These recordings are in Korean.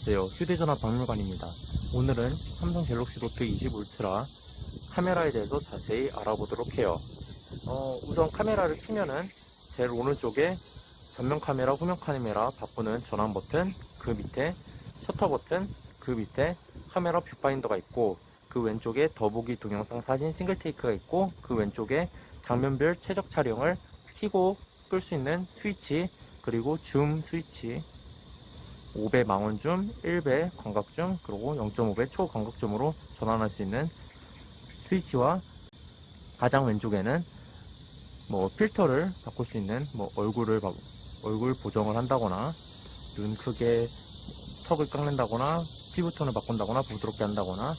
안녕하세요. 휴대전화 박물관입니다. 오늘은 삼성 갤럭시 노트 20 울트라 카메라에 대해서 자세히 알아보도록 해요. 우선 카메라를 켜면은 제일 오른쪽에 전면 카메라, 후면 카메라 바꾸는 전환 버튼, 그 밑에 셔터 버튼, 그 밑에 카메라 뷰파인더가 있고, 그 왼쪽에 더보기 동영상 사진 싱글 테이크가 있고, 그 왼쪽에 장면별 최적 촬영을 켜고 끌 수 있는 스위치, 그리고 줌 스위치, 5배 망원줌, 1배 광각줌, 그리고 0.5배 초광각줌으로 전환할 수 있는 스위치와 가장 왼쪽에는 필터를 바꿀 수 있는 얼굴 보정을 한다거나 눈 크게 턱을 깎는다거나 피부톤을 바꾼다거나 부드럽게 한다거나,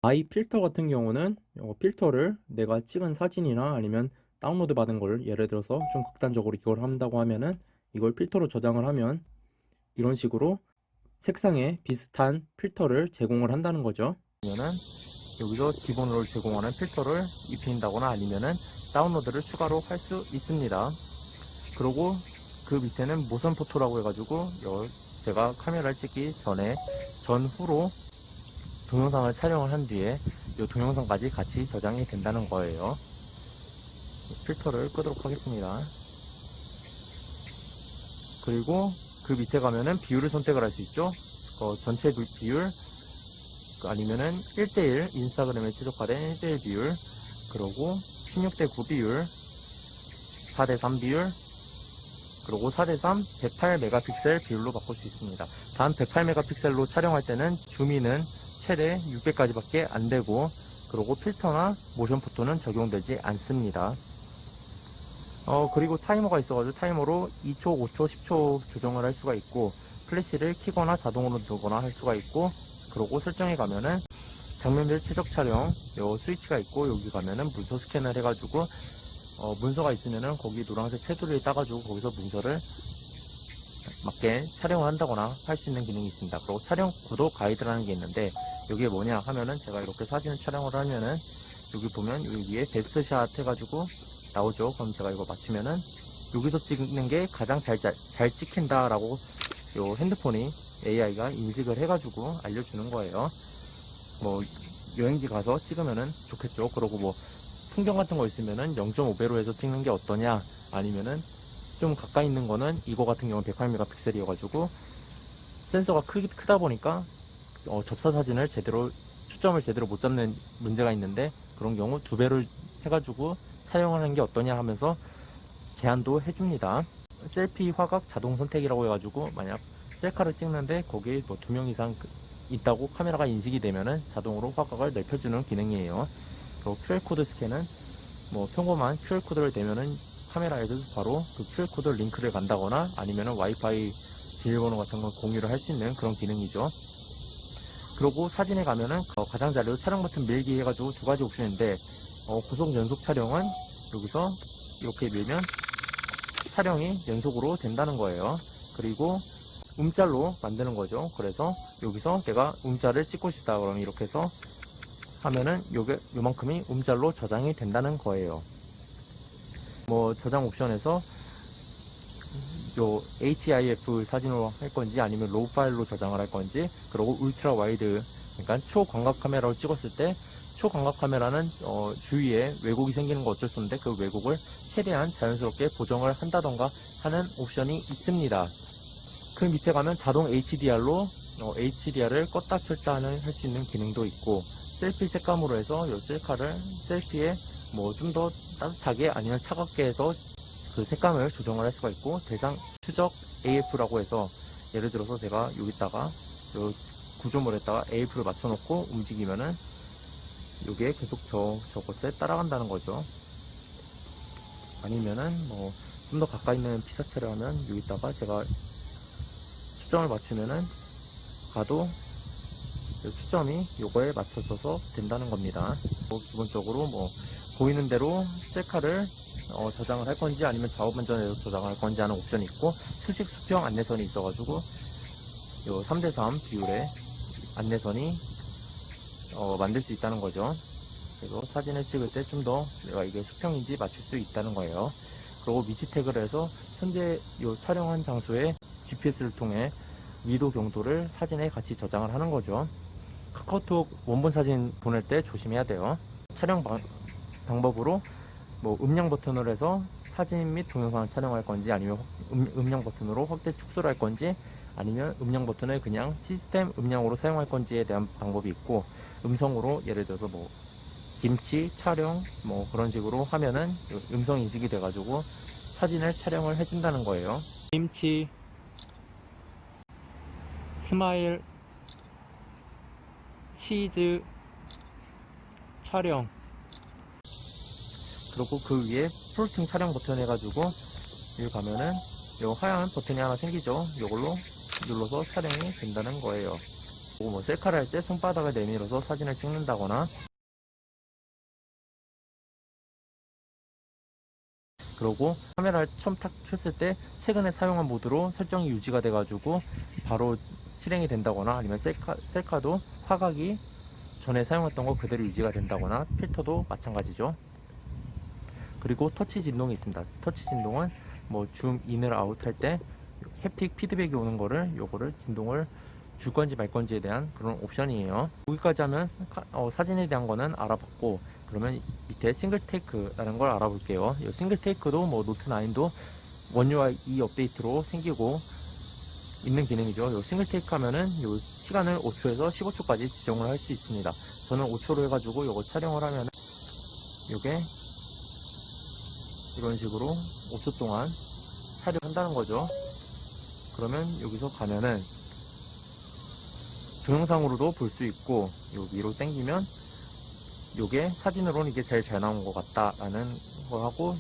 아이 필터 같은 경우는 필터를 내가 찍은 사진이나 아니면 다운로드 받은 걸 예를 들어서 좀 극단적으로 이걸 한다고 하면은 이걸 필터로 저장을 하면 이런 식으로 색상에 비슷한 필터를 제공을 한다는 거죠. 아니면은 여기서 기본으로 제공하는 필터를 입힌다거나 아니면은 다운로드를 추가로 할 수 있습니다. 그리고 그 밑에는 모션 포토라고 해가지고 제가 카메라를 찍기 전에 전후로 동영상을 촬영을 한 뒤에 이 동영상까지 같이 저장이 된다는 거예요. 필터를 끄도록 하겠습니다. 그리고 그 밑에 가면은 비율을 선택을 할 수 있죠. 전체 비율, 아니면은 1:1 인스타그램에 최적화된 1:1 비율, 그리고 16:9 비율, 4:3 비율, 그리고 4:3 108메가픽셀 비율로 바꿀 수 있습니다. 단 108메가픽셀로 촬영할 때는 줌인은 최대 600까지밖에 안 되고, 그리고 필터나 모션 포토는 적용되지 않습니다. 그리고 타이머가 있어가지고 타이머로 2초, 5초, 10초 조정을 할 수가 있고, 플래시를 켜거나 자동으로 두거나 할 수가 있고, 그리고 설정에 가면은 장면별 최적 촬영 요 스위치가 있고, 여기 가면은 문서 스캔을 해가지고 문서가 있으면은 거기 노란색 테두리를 따가지고 거기서 문서를 맞게 촬영을 한다거나 할 수 있는 기능이 있습니다. 그리고 촬영 구도 가이드라는 게 있는데, 여기에 뭐냐 하면은 제가 이렇게 사진을 촬영을 하면은 여기 보면 여기 위에 베스트샷 해가지고 나오죠. 그럼 제가 이거 맞추면은 여기서 찍는 게 가장 잘 찍힌다 라고 요 핸드폰이 AI가 인식을 해가지고 알려주는 거예요. 여행지 가서 찍으면은 좋겠죠. 그리고 풍경 같은 거 있으면은 0.5배로 해서 찍는 게 어떠냐, 아니면은 좀 가까이 있는 거는 이거 같은 경우는 108메가픽셀이어가지고 센서가 크다 보니까 접사 사진을 초점을 제대로 못 잡는 문제가 있는데, 그런 경우 2배를 해가지고 사용하는 게 어떠냐 하면서 제안도 해줍니다. 셀피 화각 자동 선택이라고 해가지고 만약 셀카를 찍는데 거기에 2명 이상 있다고 카메라가 인식이 되면은 자동으로 화각을 넓혀주는 기능이에요. 그리고 QR코드 스캔은 평범한 QR코드를 대면은 카메라에도 바로 그 QR코드 링크를 간다거나 아니면은 와이파이 비밀번호 같은 걸 공유를 할 수 있는 그런 기능이죠. 그리고 사진에 가면은 가장자리로 촬영 버튼 밀기 해가지고 2가지 옵션인데, 고속 연속 촬영은 여기서 이렇게 밀면 촬영이 연속으로 된다는 거예요. 그리고 움짤로 만드는 거죠. 그래서 여기서 내가 움짤을 찍고 싶다 그러면 이렇게 해서 하면은 요만큼이 움짤로 저장이 된다는 거예요. 저장 옵션에서 요 HIF 사진으로 할 건지 아니면 로우 파일로 저장을 할 건지, 그리고 울트라 와이드, 그러니까 초광각 카메라로 찍었을 때 초광각 카메라는 주위에 왜곡이 생기는 거 어쩔 수 없는데 그 왜곡을 최대한 자연스럽게 보정을 한다던가 하는 옵션이 있습니다. 그 밑에 가면 자동 HDR로 HDR을 껐다 켰다 할 수 있는 기능도 있고, 셀피 색감으로 해서 이 셀피에 좀 더 따뜻하게 아니면 차갑게 해서 그 색감을 조정을 할 수가 있고, 대상 추적 AF라고 해서 예를 들어서 제가 여기다가 요 구조물에다가 AF를 맞춰놓고 움직이면은 요게 계속 저것에 따라간다는 거죠. 아니면은 좀 더 가까이 있는 피사체를 하면 여기다가 제가 추정을 맞추면은 가도 추점이 요거에 맞춰져서 된다는 겁니다. 기본적으로 보이는 대로 셀카를 저장을 할 건지 아니면 좌우반전해서 저장을 할 건지 하는 옵션이 있고, 수직 수평 안내선이 있어가지고 요 3:3 비율의 안내선이 만들 수 있다는 거죠. 그래서 사진을 찍을 때 좀 더 내가 이게 수평인지 맞출 수 있다는 거예요. 그리고 위치 태그를 해서 현재 요 촬영한 장소에 GPS를 통해 위도 경도를 사진에 같이 저장을 하는 거죠. 카카오톡 원본 사진 보낼 때 조심해야 돼요. 촬영 방법으로 뭐 음량 버튼으로 해서 사진 및 동영상을 촬영할 건지, 아니면 음량 버튼으로 확대 축소를 할 건지, 아니면 음량 버튼을 그냥 시스템 음량으로 사용할 건지에 대한 방법이 있고, 음성으로 예를 들어서 뭐 김치 촬영 뭐 그런 식으로 하면은 음성 인식이 돼가지고 사진을 촬영을 해준다는 거예요. 김치 스마일 치즈 촬영, 그리고 그 위에 프로팅 촬영 버튼 해가지고 여기 가면은 요 하얀 버튼이 하나 생기죠. 요걸로 눌러서 촬영이 된다는 거예요. 그리고 뭐 셀카를 할 때 손바닥을 내밀어서 사진을 찍는다거나, 그리고 카메라를 처음 탁 켰을 때 최근에 사용한 모드로 설정이 유지가 돼가지고 바로 실행이 된다거나, 아니면 셀카도 화각이 전에 사용했던 거 그대로 유지가 된다거나, 필터도 마찬가지죠. 그리고 터치 진동이 있습니다. 터치 진동은 뭐 줌 인을 아웃 할 때 햅틱 피드백이 오는 거를, 요거를 진동을 줄 건지 말 건지에 대한 그런 옵션이에요. 여기까지 하면 사진에 대한 거는 알아봤고, 그러면 밑에 싱글 테이크라는 걸 알아볼게요. 이 싱글 테이크도 뭐 노트 9도 원UI 2 업데이트로 생기고 있는 기능이죠. 이 싱글 테이크 하면은 요 시간을 5초에서 15초까지 지정을 할 수 있습니다. 저는 5초로 해가지고 요거 촬영을 하면은 요게 이런 식으로 5초 동안 촬영한다는 거죠. 그러면 여기서 가면은 동영상으로도 볼 수 있고, 요 위로 당기면 요게 사진으로는 이게 제일 잘 나온 것 같다라는 거 하고,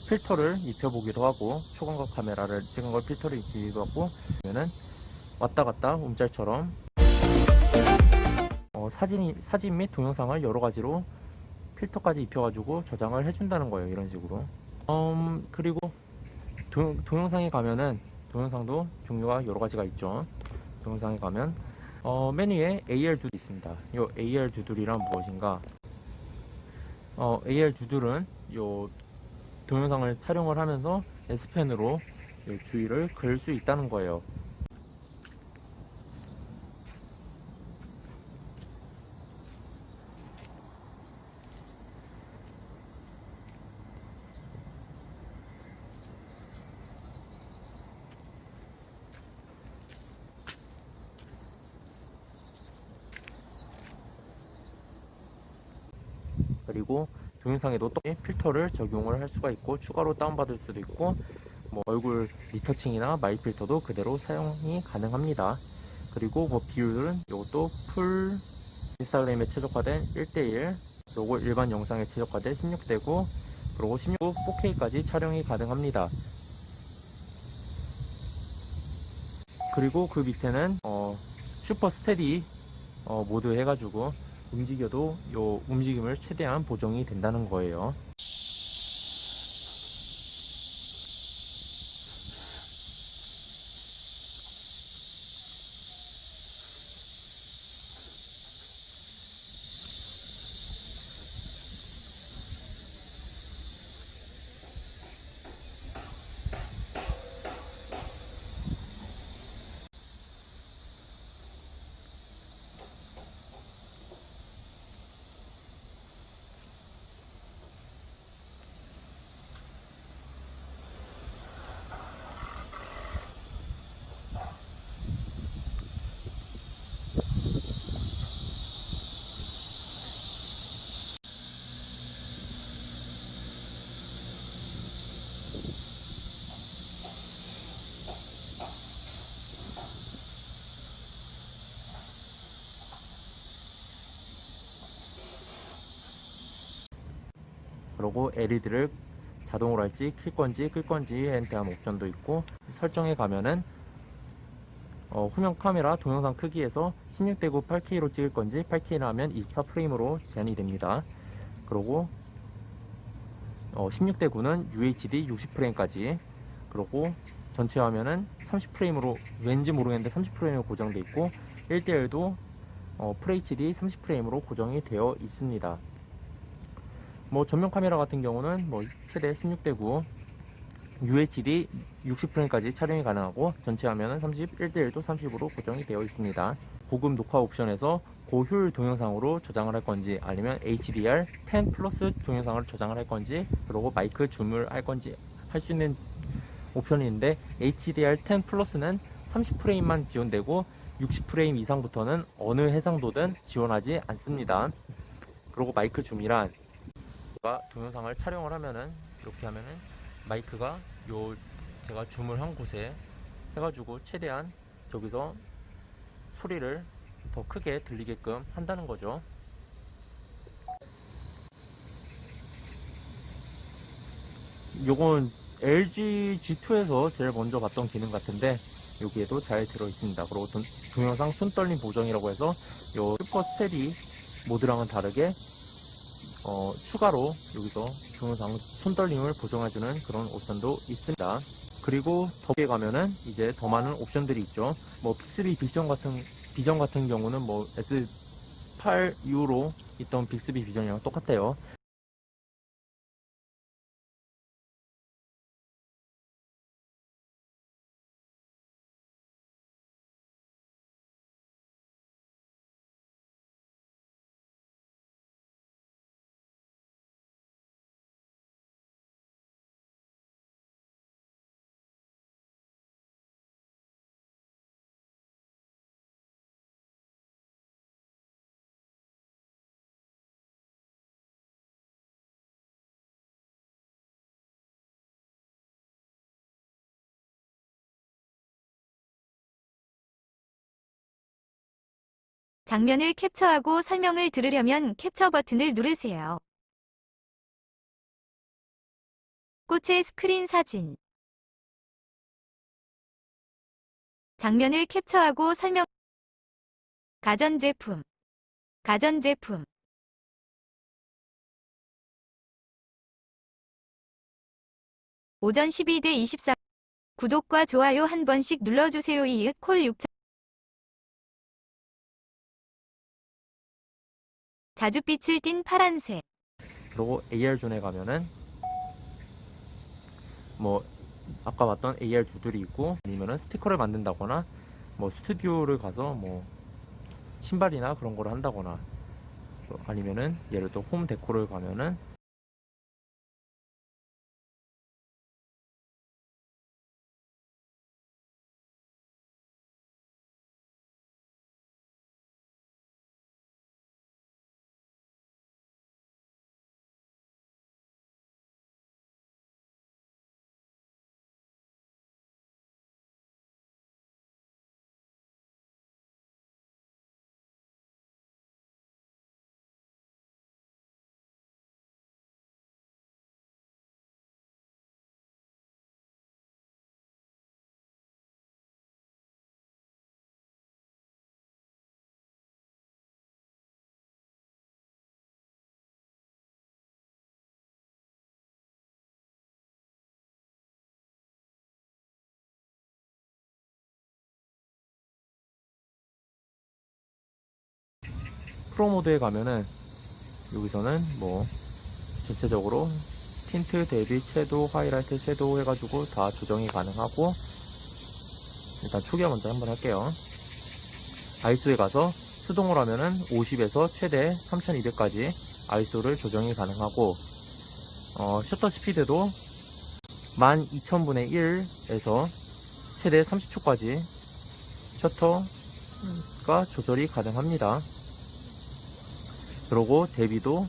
필터를 입혀보기도 하고, 초광각 카메라를 찍은 걸 필터를 입히기도 하고, 그러면은 왔다 갔다 움짤처럼 사진 및 동영상을 여러 가지로 필터까지 입혀가지고 저장을 해준다는 거예요. 이런 식으로. 그리고 동영상에 가면은 동영상도 종류가 여러 가지가 있죠. 동영상에 가면 맨 위에 AR 두들 있습니다. 이 AR 두들이란 무엇인가? AR 두들은 요 동영상을 촬영을 하면서 S펜으로 요 주위를 그릴 수 있다는 거예요. 그리고 동영상에도 또 필터를 적용을 할 수가 있고, 추가로 다운받을 수도 있고, 뭐 얼굴 리터칭이나 마이 필터도 그대로 사용이 가능합니다. 그리고 뭐 비율은 이것도 풀 인스타그램에 최적화된 1:1, 그리고 일반 영상에 최적화된 16:9, 그리고 16 4K까지 촬영이 가능합니다. 그리고 그 밑에는 슈퍼 스테디 모드 해가지고 움직여도 요 움직임을 최대한 보정이 된다는 거예요. 그리고 LED를 자동으로 할지 킬 건지 끌 건지에 대한 옵션도 있고, 설정에 가면은 후면 카메라 동영상 크기에서 16:9 8K로 찍을 건지, 8K를 하면 24프레임으로 제한이 됩니다. 그리고 16:9는 UHD 60프레임까지, 그리고 전체 화면은 30프레임으로, 왠지 모르겠는데 30프레임으로 고정되어 있고, 1:1도 FHD 30프레임으로 고정이 되어 있습니다. 뭐 전면 카메라 같은 경우는 뭐 최대 16:9 UHD 60프레임까지 촬영이 가능하고 전체 화면은 1대1도 30으로 고정이 되어 있습니다. 고급 녹화 옵션에서 고효율 동영상으로 저장을 할 건지 아니면 HDR10 플러스 동영상을 저장을 할 건지 그리고 마이크 줌을 할 건지 할 수 있는 옵션이 있는데 HDR10 플러스는 30프레임만 지원되고 60프레임 이상부터는 어느 해상도든 지원하지 않습니다. 그리고 마이크 줌이란 동영상을 촬영을 하면은 이렇게 하면은 마이크가 요 제가 줌을 한 곳에 해가지고 최대한 저기서 소리를 더 크게 들리게끔 한다는 거죠. 요건 LG G2에서 제일 먼저 봤던 기능 같은데 여기에도 잘 들어 있습니다. 그리고 동영상 손떨림 보정이라고 해서 요 슈퍼 스테디 모드랑은 다르게 추가로 여기서 동영상 손떨림을 보정해주는 그런 옵션도 있습니다. 그리고 더에 가면은 이제 더 많은 옵션들이 있죠. 뭐 빅스비 비전 같은 경우는 뭐 S8 이후로 있던 빅스비 비전이랑 똑같아요. 장면을 캡처하고 설명을 들으려면 캡처 버튼을 누르세요. 꽃의 스크린 사진. 장면을 캡처하고 설명. 가전제품. 가전제품. 오전 12대 24. 구독과 좋아요 한 번씩 눌러주세요. 이윽 콜 6천. 자줏빛을 띤 파란색. 그리고 AR존에 가면은 뭐 아까 봤던 AR 두들이 있고 아니면은 스티커를 만든다거나 뭐 스튜디오를 가서 뭐 신발이나 그런 거를 한다거나 아니면은 예를 들어 홈 데코를 가면은 프로 모드에 가면은 여기서는 뭐 전체적으로 틴트, 대비, 채도, 하이라이트, 섀도우 해가지고 다 조정이 가능하고 일단 초기화 먼저 한번 할게요. 아이소에 가서 수동으로 하면은 50에서 최대 3200까지 아이소를 조정이 가능하고 셔터 스피드도 12000분의 1에서 최대 30초까지 셔터가 조절이 가능합니다. 그리고 대비도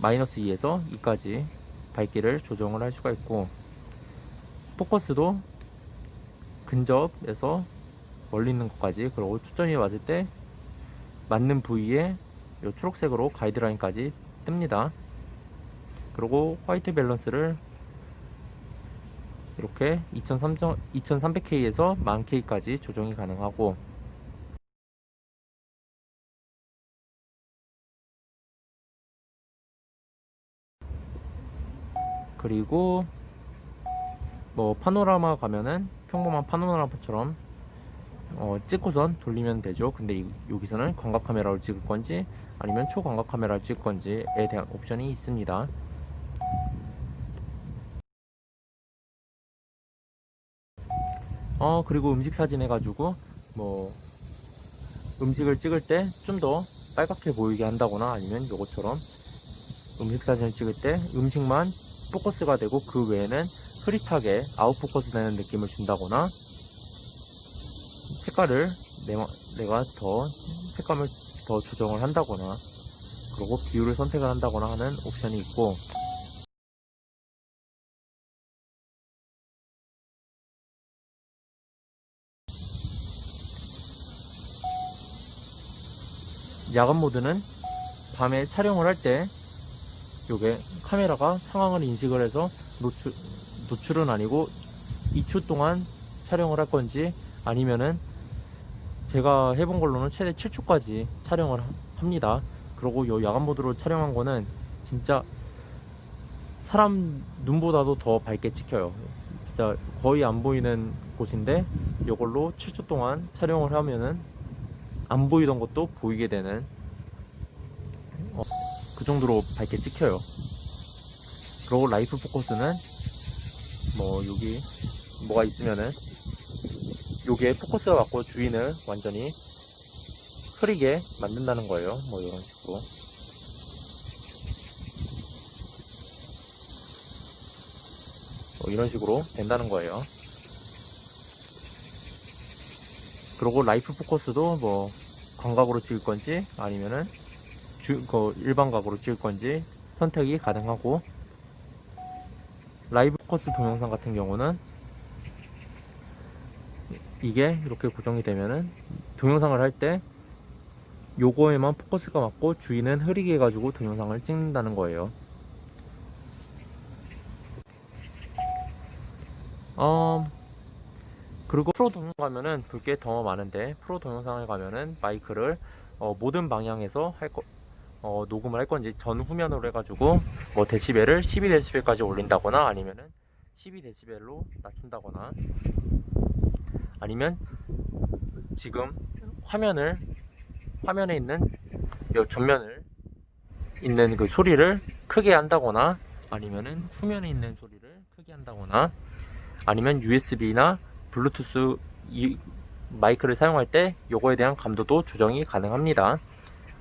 마이너스 2에서 2까지 밝기를 조정을 할 수가 있고 포커스도 근접에서 멀리 있는 것까지 그리고 초점이 맞을 때 맞는 부위에 이 초록색으로 가이드라인까지 뜹니다. 그리고 화이트 밸런스를 이렇게 2300K에서 1000K까지 조정이 가능하고 그리고 뭐 파노라마 가면은 평범한 파노라마처럼 찍고선 돌리면 되죠. 근데 여기서는 광각 카메라로 찍을 건지 아니면 초광각 카메라로 찍을 건지에 대한 옵션이 있습니다. 그리고 음식 사진 해가지고 뭐 음식을 찍을 때 좀 더 빨갛게 보이게 한다거나, 아니면 요것처럼 음식 사진을 찍을 때 음식만 포커스가 되고 그 외에는 흐릿하게 아웃포커스 되는 느낌을 준다거나, 색깔을 내가 더 색감을 더 조정을 한다거나, 그리고 비율을 선택을 한다거나 하는 옵션이 있고, 야간 모드는 밤에 촬영을 할 때 요게 카메라가 상황을 인식을 해서 노출은 아니고 2초 동안 촬영을 할 건지, 아니면은 제가 해본 걸로는 최대 7초까지 촬영을 합니다. 그리고 요 야간 모드로 촬영한 거는 진짜 사람 눈보다도 더 밝게 찍혀요. 진짜 거의 안 보이는 곳인데 요걸로 7초 동안 촬영을 하면은 안 보이던 것도 보이게 되는, 그 정도로 밝게 찍혀요. 그리고 라이프 포커스는 뭐 여기 뭐가 있으면은 요게 포커스가 맞고 주인을 완전히 흐리게 만든다는 거예요. 뭐 이런 식으로. 뭐 이런 식으로 된다는 거예요. 그리고 라이프 포커스도 뭐 광각으로 찍을 건지 아니면은 일반 각으로 찍을 건지 선택이 가능하고, 라이브 포커스 동영상 같은 경우는 이게 이렇게 고정이 되면은 동영상을 할 때 요거에만 포커스가 맞고 주인은 흐리게 해가지고 동영상을 찍는다는 거예요. 그리고 프로 동영상 가면은 볼 게 더 많은데, 프로 동영상을 가면은 마이크를 모든 방향에서 녹음을 할 건지 전후면으로 해가지고 뭐 데시벨을 12데시벨까지 올린다거나, 아니면은 12데시벨로 낮춘다거나, 아니면 지금 화면에 있는 요 전면을 있는 그 소리를 크게 한다거나, 아니면은 후면에 있는 소리를 크게 한다거나, 아니면 USB나 블루투스 마이크를 사용할 때 요거에 대한 감도도 조정이 가능합니다.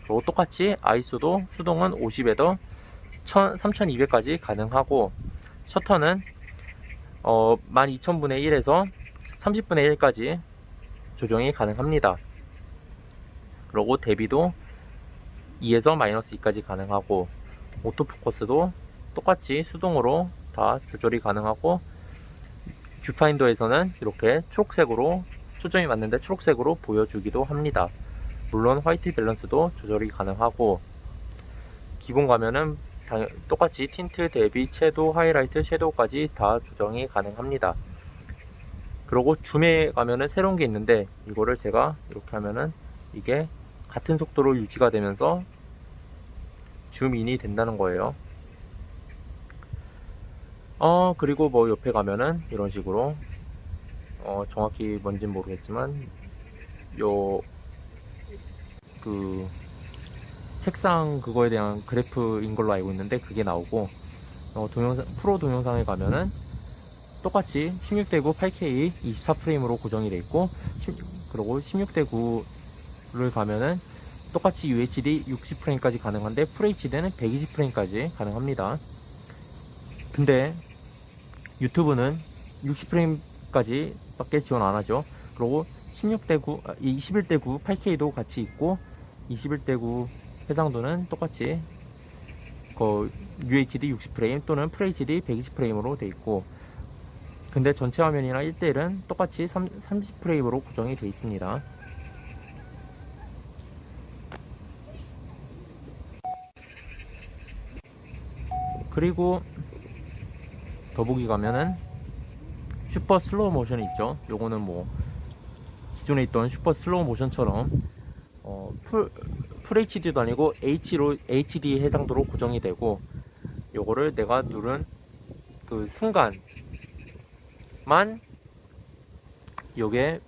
그리고 똑같이 ISO도 수동은 50에서 3200까지 가능하고, 셔터는 12000분의 1에서 30분의 1까지 조정이 가능합니다. 그리고 대비도 2에서 -2까지 가능하고, 오토포커스도 똑같이 수동으로 다 조절이 가능하고, 뷰파인더에서는 이렇게 초록색으로 초점이 맞는데 초록색으로 보여주기도 합니다. 물론 화이트 밸런스도 조절이 가능하고, 기본 가면은 똑같이 틴트, 대비, 채도, 하이라이트, 섀도우까지 다 조정이 가능합니다. 그리고 줌에 가면은 새로운 게 있는데, 이거를 제가 이렇게 하면은 이게 같은 속도로 유지가 되면서 줌인이 된다는 거예요. 그리고 뭐 옆에 가면은 이런 식으로 정확히 뭔진 모르겠지만 그 색상 그거에 대한 그래프인 걸로 알고 있는데 그게 나오고, 프로 동영상에 가면은 똑같이 16:9 8K 24프레임으로 고정이 되어 있고, 그리고 16:9를 가면은 똑같이 UHD 60프레임까지 가능한데 FHD는 120프레임까지 가능합니다. 근데 유튜브는 60프레임까지 밖에 지원 안 하죠. 그리고 21:9 8K도 같이 있고, 21:9 해상도는 똑같이 UHD 60프레임 또는 FHD 120프레임으로 되어 있고, 근데 전체 화면이나 1:1은 똑같이 30프레임으로 고정이 되어 있습니다. 그리고 더보기 가면은 슈퍼 슬로우 모션이 있죠. 요거는 뭐 기존에 있던 슈퍼 슬로우 모션처럼 풀 HD도 아니고 HD 해상도로 고정이 되고, 요거를 내가 누른 그 순간만 요게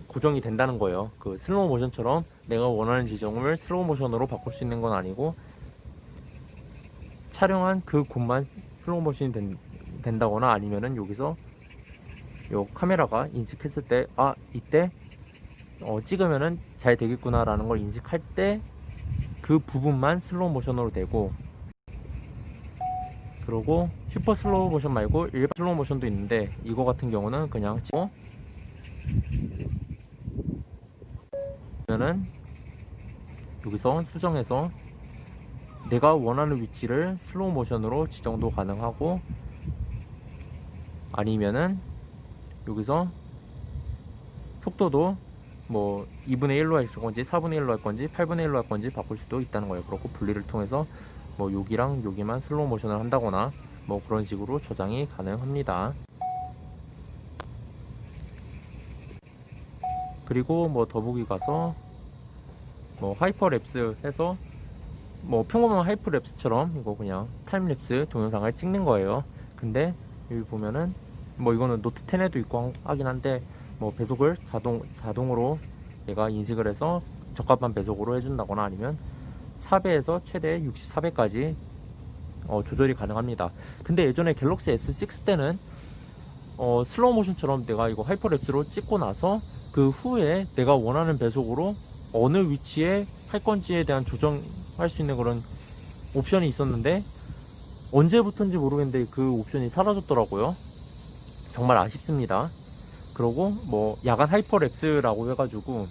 고정이 된다는 거예요. 그 슬로우 모션처럼 내가 원하는 지점을 슬로우 모션으로 바꿀 수 있는 건 아니고, 촬영한 그 곳만 슬로우 모션이 된다거나, 아니면은 여기서 요 카메라가 인식했을 때, 아, 이때 찍으면은 잘 되겠구나 라는 걸 인식할 때 그 부분만 슬로우 모션으로 되고, 그리고 슈퍼 슬로우 모션 말고 일반 슬로우 모션도 있는데, 이거 같은 경우는 그냥 찍고 그러면은 여기서 수정해서 내가 원하는 위치를 슬로우 모션으로 지정도 가능하고, 아니면은 여기서 속도도 뭐 2분의 1로 할 건지 4분의 1로 할 건지 8분의 1로 할 건지 바꿀 수도 있다는 거예요. 그렇고 분리를 통해서 뭐 여기랑 여기만 슬로우 모션을 한다거나 뭐 그런 식으로 저장이 가능합니다. 그리고 뭐 더보기 가서 뭐 하이퍼랩스 해서 뭐 평범한 하이퍼랩스처럼 이거 그냥 타임랩스 동영상을 찍는 거예요. 근데 여기 보면은 뭐 이거는 노트 10에도 있고 하긴 한데, 뭐 배속을 자동으로 얘가 인식을 해서 적합한 배속으로 해준다거나 아니면 4배에서 최대 64배까지 조절이 가능합니다. 근데 예전에 갤럭시 S6 때는 슬로우 모션처럼 내가 이거 하이퍼랩스로 찍고 나서 그 후에 내가 원하는 배속으로 어느 위치에 할 건지에 대한 조정할 수 있는 그런 옵션이 있었는데, 언제부터인지 모르겠는데 그 옵션이 사라졌더라고요. 정말 아쉽습니다. 그리고 뭐 야간 하이퍼랩스라고 해가지고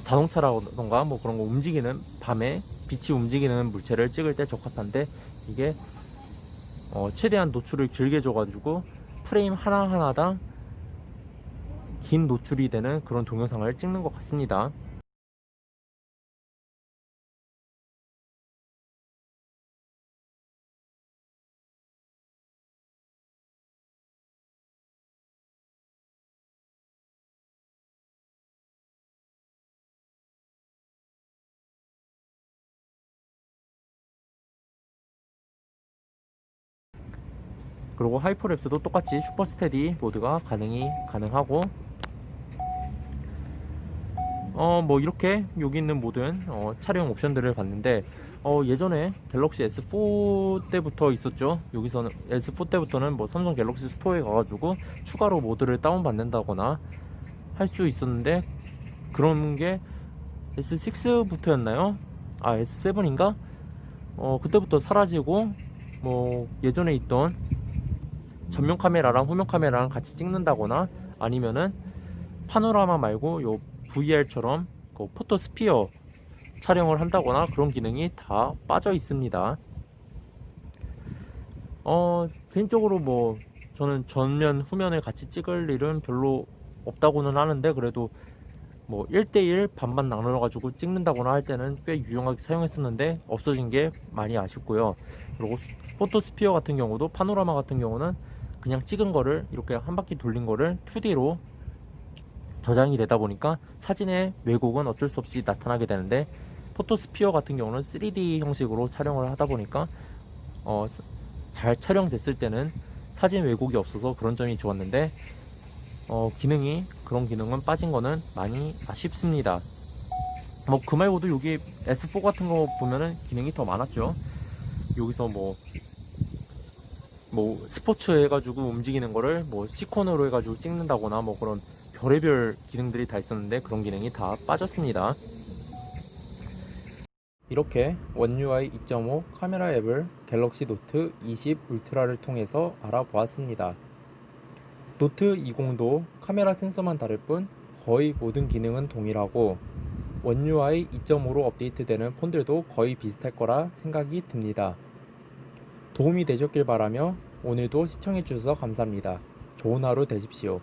자동차라던가 뭐 그런 거 움직이는, 밤에 빛이 움직이는 물체를 찍을 때 적합한데, 이게 최대한 노출을 길게 줘가지고 프레임 하나하나당 긴 노출이 되는 그런 동영상을 찍는 것 같습니다. 그리고 하이퍼랩스도 똑같이 슈퍼 스테디 모드가 가능하고, 뭐 이렇게 여기 있는 모든 촬영 옵션들을 봤는데, 예전에 갤럭시 S4 때부터 있었죠. 여기서는 S4 때부터는 뭐 삼성 갤럭시 스토어에 가가지고 추가로 모드를 다운받는다거나 할 수 있었는데, 그런 게 S6부터였나요? 아, S7인가? 그때부터 사라지고, 뭐 예전에 있던 전면 카메라랑 후면 카메라랑 같이 찍는다거나 아니면은 파노라마 말고 요 VR처럼 그 포토스피어 촬영을 한다거나 그런 기능이 다 빠져 있습니다. 개인적으로 뭐 저는 전면 후면을 같이 찍을 일은 별로 없다고는 하는데, 그래도 뭐 1대1 반반 나눠 가지고 찍는다거나 할 때는 꽤 유용하게 사용했었는데 없어진 게 많이 아쉽고요. 그리고 포토스피어 같은 경우도, 파노라마 같은 경우는 그냥 찍은 거를 이렇게 한 바퀴 돌린 거를 2D로 저장이 되다 보니까 사진의 왜곡은 어쩔 수 없이 나타나게 되는데, 포토스피어 같은 경우는 3D 형식으로 촬영을 하다 보니까 잘 촬영됐을 때는 사진 왜곡이 없어서 그런 점이 좋았는데, 그런 기능은 빠진 거는 많이 아쉽습니다. 뭐 그 말고도 여기 S4 같은 거 보면은 기능이 더 많았죠. 여기서 뭐 스포츠 해가지고 움직이는 거를 뭐 시콘으로 해가지고 찍는다거나 뭐 그런 별의별 기능들이 다 있었는데, 그런 기능이 다 빠졌습니다. 이렇게 원UI 2.5 카메라 앱을 갤럭시 노트 20 울트라를 통해서 알아보았습니다. 노트 20도 카메라 센서만 다를 뿐 거의 모든 기능은 동일하고, 원UI 2.5로 업데이트되는 폰들도 거의 비슷할 거라 생각이 듭니다. 도움이 되셨길 바라며 오늘도 시청해주셔서 감사합니다. 좋은 하루 되십시오.